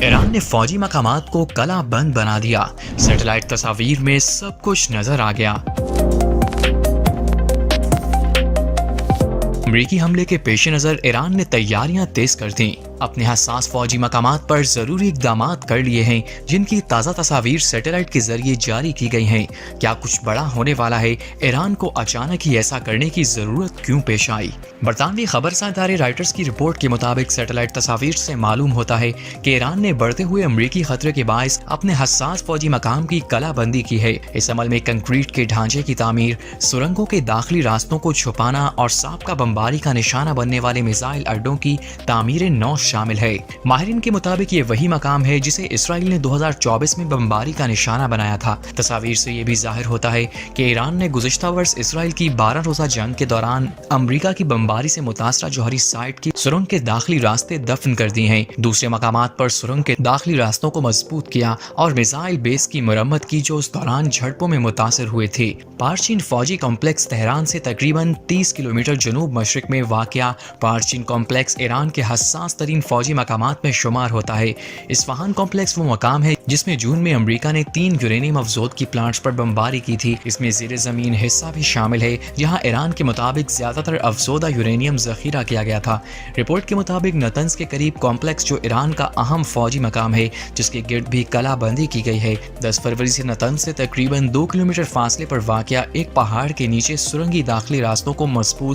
ایران نے فوجی مقامات کو کلا بند بنا دیا، سیٹلائٹ تصاویر میں سب کچھ نظر آ گیا۔ امریکی حملے کے پیش نظر ایران نے تیاریاں تیز کر دیں، اپنے حساس فوجی مقامات پر ضروری اقدامات کر لیے ہیں، جن کی تازہ تصاویر سیٹلائٹ کے ذریعے جاری کی گئی ہیں۔ کیا کچھ بڑا ہونے والا ہے؟ ایران کو اچانک ہی ایسا کرنے کی ضرورت کیوں پیش آئی؟ برطانوی خبرساں ادارے رائٹرز کی رپورٹ کے مطابق سیٹلائٹ تصاویر سے معلوم ہوتا ہے کہ ایران نے بڑھتے ہوئے امریکی خطرے کے باعث اپنے حساس فوجی مقام کی کلا بندی کی ہے۔ اس عمل میں کنکریٹ کے ڈھانچے کی تعمیر، سرنگوں کے داخلی راستوں کو چھپانا اور سابقہ بمباری کا نشانہ بننے والے میزائل اڈوں کی تعمیر نو شامل ہے۔ ماہرین کے مطابق یہ وہی مقام ہے جسے اسرائیل نے 2024 میں بمباری کا نشانہ بنایا تھا۔ تصاویر سے یہ بھی ظاہر ہوتا ہے کہ ایران نے گزشتہ برس اسرائیل کی 12 روزہ جنگ کے دوران امریکہ کی بمباری سے متاثرہ جوہری سائٹ کی سرنگ کے داخلی راستے دفن کر دی ہیں۔ دوسرے مقامات پر سرنگ کے داخلی راستوں کو مضبوط کیا اور میزائل بیس کی مرمت کی جو اس دوران جھڑپوں میں متاثر ہوئے تھے۔ پارچین فوجی کمپلیکس تہران سے تقریباً 30 کلومیٹر جنوب مشرق میں واقع پارچین کمپلیکس ایران کے حساس ترین فوجی مقامات میں شمار ہوتا ہے۔ اصفہان کمپلیکس وہ مقام ہے جس میں جون میں امریکہ نے 3 یورینیم افزود کی پلانٹس پر بمباری کی تھی۔ اس میں زیر زمین حصہ بھی شامل ہے جہاں ایران کے مطابق زیادہ تر افزودہ یورینیم ذخیرہ کیا گیا تھا۔ رپورٹ کے مطابق نتنز کے قریب کمپلیکس جو ایران کا اہم فوجی مقام ہے جس کے گرد بھی کلا بندی کی گئی ہے، 10 فروری سے نتنز سے تقریباً 2 کلومیٹر فاصلے پر واقع ایک پہاڑ کے نیچے سرنگی داخلی راستوں کو مضبوط